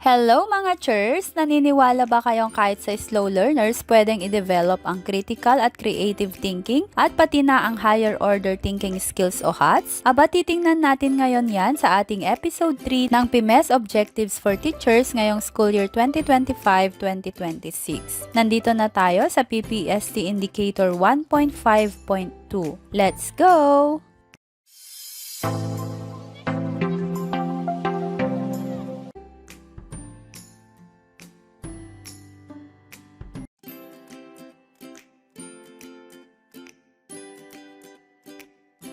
Hello mga chers! Naniniwala ba kayong kahit sa slow learners pwedeng i-develop ang critical at creative thinking at pati na ang higher order thinking skills o HOTS? Aba titingnan natin ngayon yan sa ating episode 3 ng PMES Objectives for Teachers ngayong school year 2025-2026. Nandito na tayo sa PPST Indicator 1.5.2. Let's go!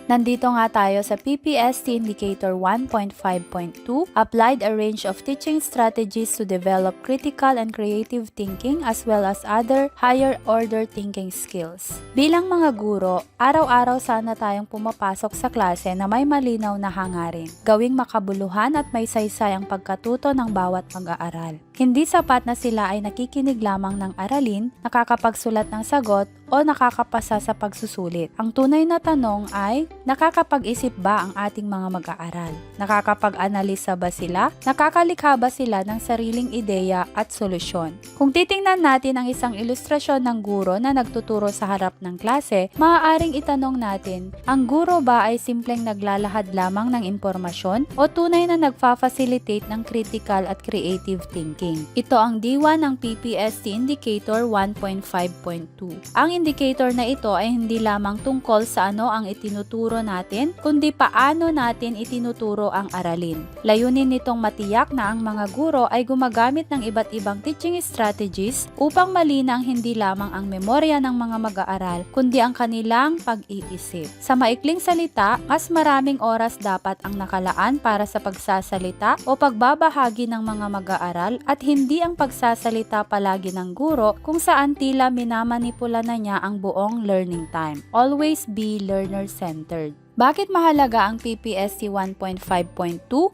Nandito nga tayo sa PPST Indicator 1.5.2, applied a range of teaching strategies to develop critical and creative thinking as well as other higher order thinking skills. Bilang mga guro, araw-araw sana tayong pumapasok sa klase na may malinaw na hangarin, gawing makabuluhan at may saysay ang pagkatuto ng bawat mag-aaral. Hindi sapat na sila ay nakikinig lamang ng aralin, nakakapagsulat ng sagot, o nakakapasa sa pagsusulit. Ang tunay na tanong ay, nakakapag-isip ba ang ating mga mag-aaral? Nakakapag-analisa ba sila? Nakakalikha ba sila ng sariling ideya at solusyon? Kung titingnan natin ang isang ilustrasyon ng guro na nagtuturo sa harap ng klase, maaaring itanong natin, ang guro ba ay simpleng naglalahad lamang ng impormasyon o tunay na nagfa-facilitate ng critical at creative thinking? Ito ang diwa ng PPST Indicator 1.5.2. Ang indicator na ito ay hindi lamang tungkol sa ano ang itinuturo natin, kundi paano natin itinuturo ang aralin. Layunin nitong matiyak na ang mga guro ay gumagamit ng iba't ibang teaching strategies upang malinang hindi lamang ang memorya ng mga mag-aaral, kundi ang kanilang pag-iisip. Sa maikling salita, mas maraming oras dapat ang nakalaan para sa pagsasalita o pagbabahagi ng mga mag-aaral at hindi ang pagsasalita palagi ng guro kung saan tila minamanipula na niya ang buong learning time. Always be learner-centered. Bakit mahalaga ang PPST 1.5.2?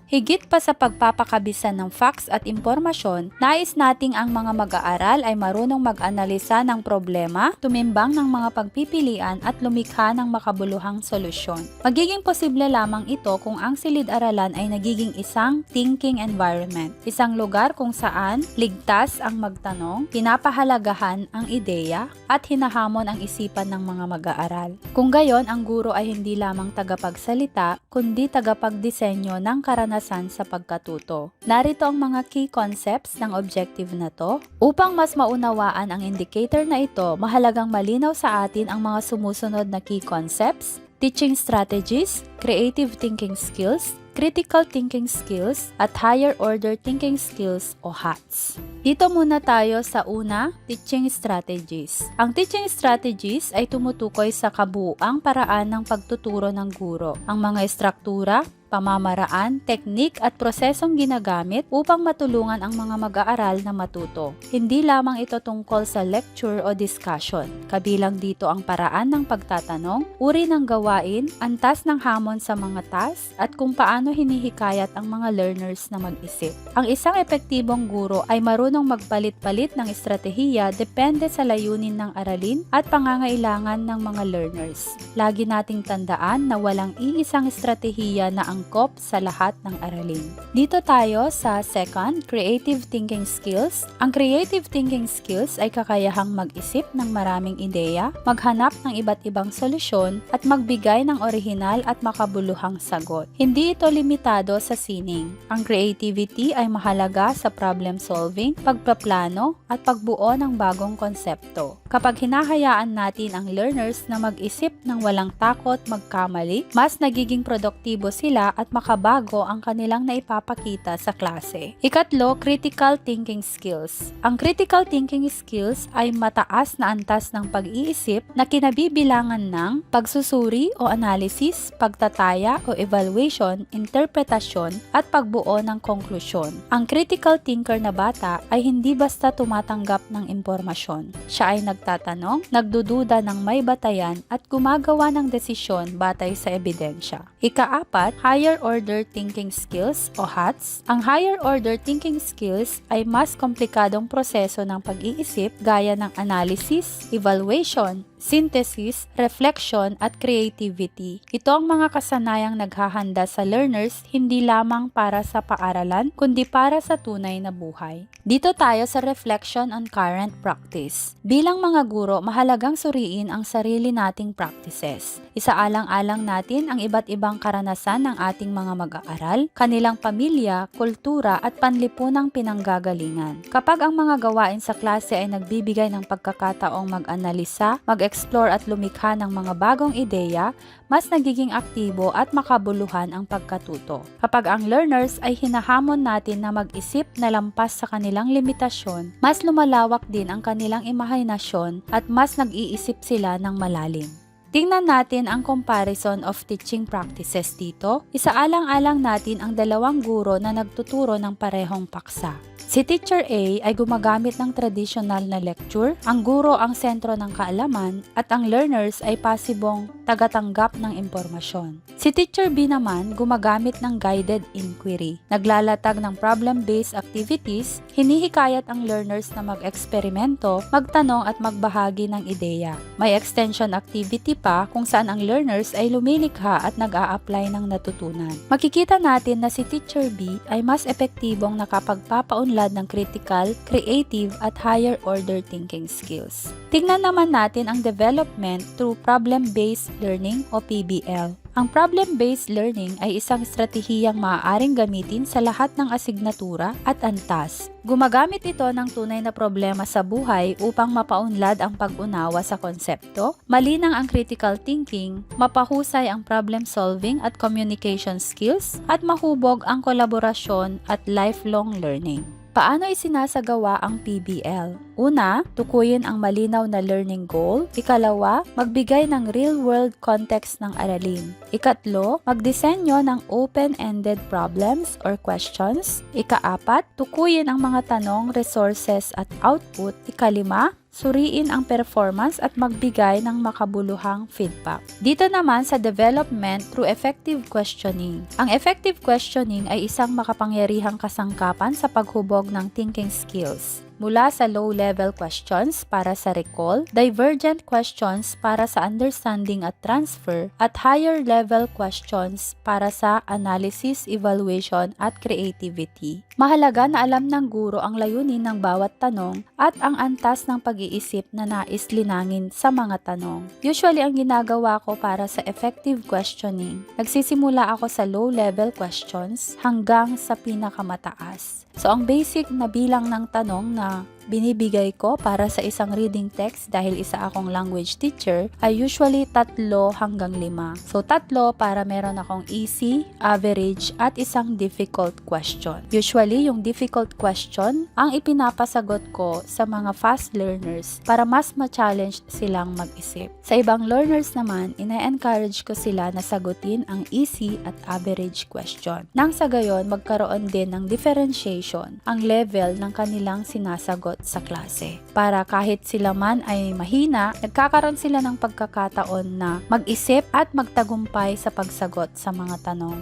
Higit pa sa pagpapakabisan ng facts at impormasyon, nais nating ang mga mag-aaral ay marunong mag-analisa ng problema, tumimbang ng mga pagpipilian at lumikha ng makabuluhang solusyon. Magiging posible lamang ito kung ang silid-aralan ay nagiging isang thinking environment, isang lugar kung saan ligtas ang magtanong, pinapahalagahan ang ideya, at hinahamon ang isipan ng mga mag-aaral. Kung gayon, ang guro ay hindi lamang tagapagsalita, kundi tagapagdisenyo ng karanasan sa pagkatuto. Narito ang mga key concepts ng objective na to. Upang mas maunawaan ang indicator na ito, mahalagang malinaw sa atin ang mga sumusunod na key concepts: teaching strategies, creative thinking skills, critical thinking skills, at higher order thinking skills o HOTS. Dito muna tayo sa una, teaching strategies. Ang teaching strategies ay tumutukoy sa kabuuang paraan ng pagtuturo ng guro. Ang mga estruktura, pamamaraan, teknik at prosesong ginagamit upang matulungan ang mga mag-aaral na matuto. Hindi lamang ito tungkol sa lecture o discussion. Kabilang dito ang paraan ng pagtatanong, uri ng gawain, antas ng hamon sa mga task, at kung paano hinihikayat ang mga learners na mag-isip. Ang isang epektibong guro ay marunong magpalit-palit ng estratehiya depende sa layunin ng aralin at pangangailangan ng mga learners. Lagi nating tandaan na walang iisang estratehiya na angkop sa lahat ng aralin. Dito tayo sa second, creative thinking skills. Ang creative thinking skills ay kakayahang mag-isip ng maraming ideya, maghanap ng iba't ibang solusyon, at magbigay ng orihinal at makabuluhang sagot. Hindi ito limitado sa sining. Ang creativity ay mahalaga sa problem solving, pagpaplano, at pagbuo ng bagong konsepto. Kapag hinahayaan natin ang learners na mag-isip ng walang takot magkamali, mas nagiging produktibo sila at makabago ang kanilang naipapakita sa klase. Ikatlo, critical thinking skills. Ang critical thinking skills ay mataas na antas ng pag-iisip na kinabibilangan ng pagsusuri o analysis, pagtataya o evaluation, interpretasyon, at pagbuo ng konklusyon. Ang critical thinker na bata ay hindi basta tumatanggap ng impormasyon. Siya ay nagtatanong, nagdududa ng may batayan at gumagawa ng desisyon batay sa ebidensya. Ikaapat, higher order thinking skills o HOTS. Ang higher order thinking skills ay mas komplikadong proseso ng pag-iisip gaya ng analysis, evaluation, synthesis, reflection, at creativity. Ito ang mga kasanayang naghahanda sa learners hindi lamang para sa paaralan, kundi para sa tunay na buhay. Dito tayo sa reflection on current practice. Bilang mga guro, mahalagang suriin ang sarili nating practices. Isaalang-alang natin ang iba't ibang karanasan ng ating mga mag-aaral, kanilang pamilya, kultura at panlipunang pinanggagalingan. Kapag ang mga gawain sa klase ay nagbibigay ng pagkakataong mag-analisa, mag-explore at lumikha ng mga bagong ideya, mas nagiging aktibo at makabuluhan ang pagkatuto. Kapag ang learners ay hinahamon natin na mag-isip na lampas sa kanilang limitasyon, mas lumalawak din ang kanilang imahinasyon at mas nag-iisip sila ng malalim. Tingnan natin ang comparison of teaching practices dito. Isaalang-alang natin ang dalawang guro na nagtuturo ng parehong paksa. Si Teacher A ay gumagamit ng traditional na lecture, ang guro ang sentro ng kaalaman, at ang learners ay pasibong tagatanggap ng impormasyon. Si Teacher B naman gumagamit ng guided inquiry, naglalatag ng problem-based activities, hinihikayat ang learners na mag-eksperimento, magtanong at magbahagi ng ideya. May extension activity pa kung saan ang learners ay lumilikha at nag-a-apply ng natutunan. Makikita natin na si Teacher B ay mas epektibong nakapagpapaunlad ng critical, creative at higher order thinking skills. Tingnan naman natin ang development through problem-based learning o PBL. Ang problem-based learning ay isang estratehiyang maaaring gamitin sa lahat ng asignatura at antas. Gumagamit ito ng tunay na problema sa buhay upang mapaunlad ang pag-unawa sa konsepto, malinang ang critical thinking, mapahusay ang problem solving at communication skills, at mahubog ang kolaborasyon at lifelong learning. Paano isinasagawa ang PBL? Una, tukuyin ang malinaw na learning goal. Ikalawa, magbigay ng real-world context ng aralin. Ikatlo, magdisenyo ng open-ended problems or questions. Ikaapat, tukuyin ang mga tanong, resources at output. Ikalima, suriin ang performance at magbigay ng makabuluhang feedback. Dito naman sa development through effective questioning. Ang effective questioning ay isang makapangyarihang kasangkapan sa paghubog ng thinking skills. Mula sa low-level questions para sa recall, divergent questions para sa understanding at transfer, at higher-level questions para sa analysis, evaluation, at creativity. Mahalaga na alam ng guro ang layunin ng bawat tanong at ang antas ng pag-iisip na nais linangin sa mga tanong. Usually, ang ginagawa ko para sa effective questioning, nagsisimula ako sa low-level questions hanggang sa pinakamataas. So, ang basic na bilang ng tanong na binibigay ko para sa isang reading text dahil isa akong language teacher ay usually 3 hanggang 5. So 3 para meron akong easy, average at isang difficult question. Usually yung difficult question ang ipinapasagot ko sa mga fast learners para mas ma-challenge silang mag-isip. Sa ibang learners naman, ina-encourage ko sila na sagutin ang easy at average question. Nang sa gayon, magkaroon din ng differentiation ang level ng kanilang sinasagot sa klase. Para kahit sila man ay mahina, nagkakaroon sila ng pagkakataon na mag-isip at magtagumpay sa pagsagot sa mga tanong.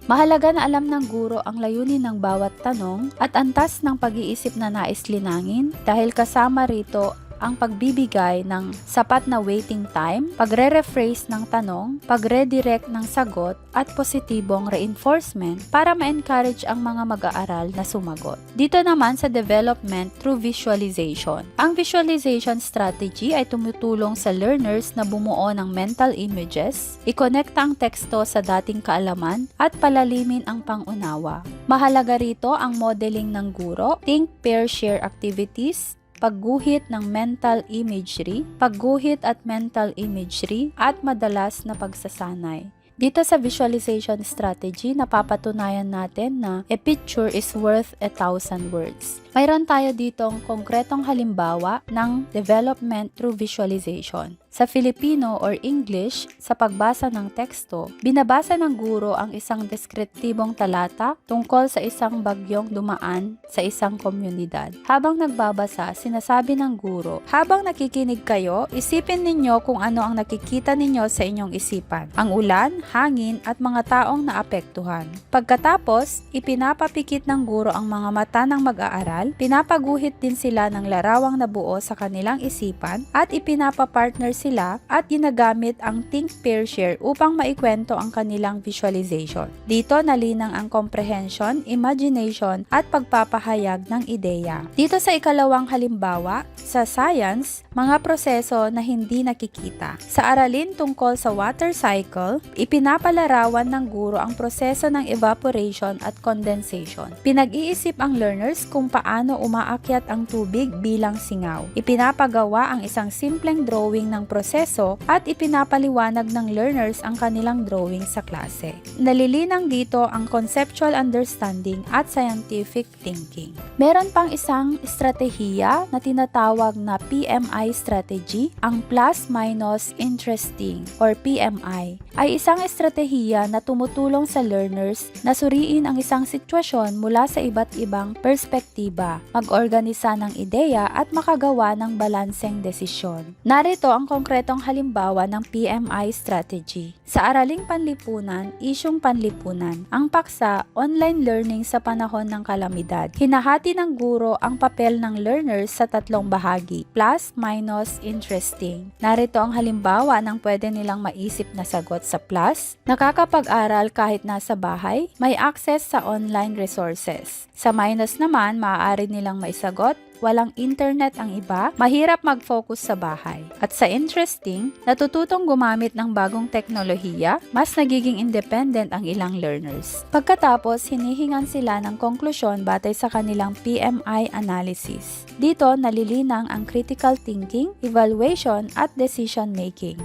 Mahalaga na alam ng guro ang layunin ng bawat tanong at antas ng pag-iisip na nais linangin dahil kasama rito ang pagbibigay ng sapat na waiting time, pagre-rephrase ng tanong, pagre-direct ng sagot, at positibong reinforcement para ma-encourage ang mga mag-aaral na sumagot. Dito naman sa development through visualization. Ang visualization strategy ay tumutulong sa learners na bumuo ng mental images, i-connecta ang teksto sa dating kaalaman, at palalimin ang pangunawa. Mahalaga rito ang modeling ng guro, think, pair, share activities, pagguhit ng mental imagery, pagguhit at mental imagery, at madalas na pagsasanay. Dito sa visualization strategy, napapatunayan natin na a picture is worth 1,000 words. Mayroon tayo ditong konkretong halimbawa ng development through visualization. Sa Filipino or English, sa pagbasa ng teksto, binabasa ng guro ang isang deskriptibong talata tungkol sa isang bagyong dumaan sa isang komunidad. Habang nagbabasa, sinasabi ng guro, habang nakikinig kayo, isipin ninyo kung ano ang nakikita ninyo sa inyong isipan, ang ulan, hangin at mga taong naapektuhan. Pagkatapos, ipinapapikit ng guro ang mga mata ng mag-aaral, pinapaguhit din sila ng larawang nabuo sa kanilang isipan at ipinapapartner sila at ginagamit ang think, pair, share upang maikwento ang kanilang visualization. Dito nalinang ang comprehension, imagination at pagpapahayag ng ideya. Dito sa ikalawang halimbawa, sa science, mga proseso na hindi nakikita. Sa aralin tungkol sa water cycle, ipinapalarawan ng guro ang proseso ng evaporation at condensation. Pinag-iisip ang learners kung paano umaakyat ang tubig bilang singaw. Ipinapagawa ang isang simpleng drawing ng proseso at ipinapaliwanag ng learners ang kanilang drawing sa klase. Nalilinang dito ang conceptual understanding at scientific thinking. Meron pang isang estratehiya na tinatawag na PMI strategy. Ang plus-minus interesting or PMI ay isang estratehiya na tumutulong sa learners na suriin ang isang sitwasyon mula sa iba't ibang perspektiba, mag-organisa ng ideya at makagawa ng balanseng desisyon. Narito ang konkretong halimbawa ng PMI strategy. Sa araling panlipunan, isyung panlipunan, ang paksa, online learning sa panahon ng kalamidad. Hinahati ng guro ang papel ng learners sa tatlong bahagi, plus, minus, interesting. Narito ang halimbawa ng pwede nilang maisip na sagot sa plus, nakakapag-aral kahit nasa bahay, may access sa online resources. Sa minus naman, maaari nilang maisagot, walang internet ang iba, mahirap mag-focus sa bahay. At sa interesting, natututong gumamit ng bagong teknolohiya, mas nagiging independent ang ilang learners. Pagkatapos, hinihingan sila ng konklusyon batay sa kanilang PMI analysis. Dito, nalilinang ang critical thinking, evaluation at decision making.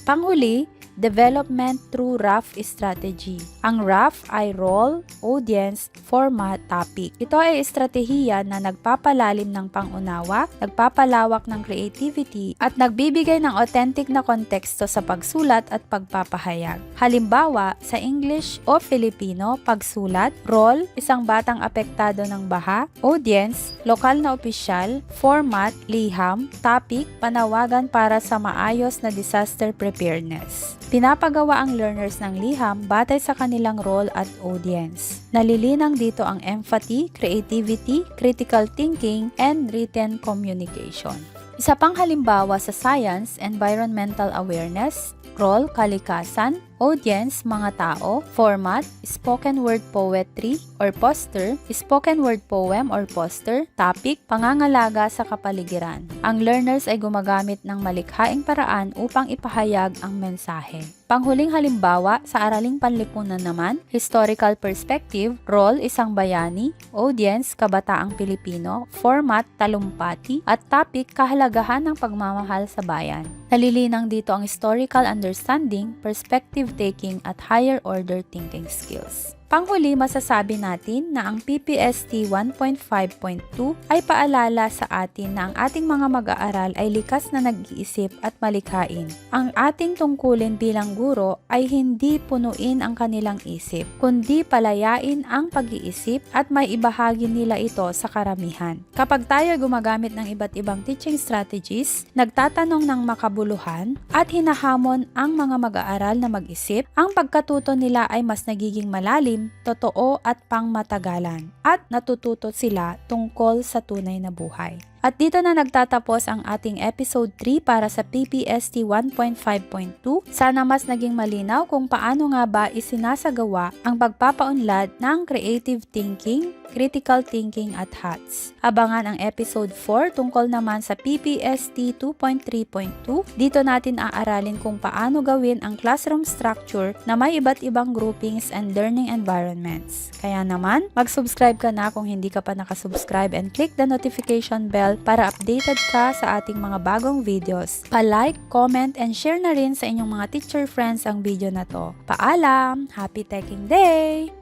Panghuli, development through RAF strategy. Ang RAF ay role, audience, format, topic. Ito ay estratehiya na nagpapalalim ng pangunawa, nagpapalawak ng creativity, at nagbibigay ng authentic na konteksto sa pagsulat at pagpapahayag. Halimbawa, sa English o Filipino, pagsulat, role, isang batang apektado ng baha, audience, lokal na opisyal, format, liham, topic, panawagan para sa maayos na disaster preparedness. Pinapagawa ang learners ng liham batay sa kanilang role at audience. Nalilinang dito ang empathy, creativity, critical thinking, and written communication. Isa pang halimbawa sa science, environmental awareness, role, kalikasan, audience, mga tao, format, spoken word poetry or poster, spoken word poem or poster, topic, pangangalaga sa kapaligiran. Ang learners ay gumagamit ng malikhaing paraan upang ipahayag ang mensahe. Panghuling halimbawa, sa araling panlipunan naman, historical perspective, role, isang bayani, audience, kabataang Pilipino, format, talumpati, at topic, kahalagahan ng pagmamahal sa bayan. Nalilinang dito ang historical understanding, perspective taking at higher order thinking skills. Panghuli, masasabi natin na ang PPST 1.5.2 ay paalala sa atin na ang ating mga mag-aaral ay likas na nag-iisip at malikhain. Ang ating tungkulin bilang guro ay hindi punuin ang kanilang isip, kundi palayain ang pag-iisip at may ibahagi nila ito sa karamihan. Kapag tayo gumagamit ng iba't ibang teaching strategies, nagtatanong ng makabuluhan at hinahamon ang mga mag-aaral na mag-isip, ang pagkatuto nila ay mas nagiging malalim, totoo at pangmatagalan at natututo sila tungkol sa tunay na buhay. At dito na nagtatapos ang ating episode 3 para sa PPST 1.5.2. Sana mas naging malinaw kung paano nga ba isinasagawa ang pagpapaunlad ng creative thinking, critical thinking at HATS. Abangan ang episode 4 tungkol naman sa PPST 2.3.2. Dito natin aaralin kung paano gawin ang classroom structure na may iba't ibang groupings and learning environments. Kaya naman, mag-subscribe ka na kung hindi ka pa nakasubscribe and click the notification bell para updated ka sa ating mga bagong videos. Pa-like, comment, and share na rin sa inyong mga teacher friends ang video na to. Paalam! Happy Teching Day!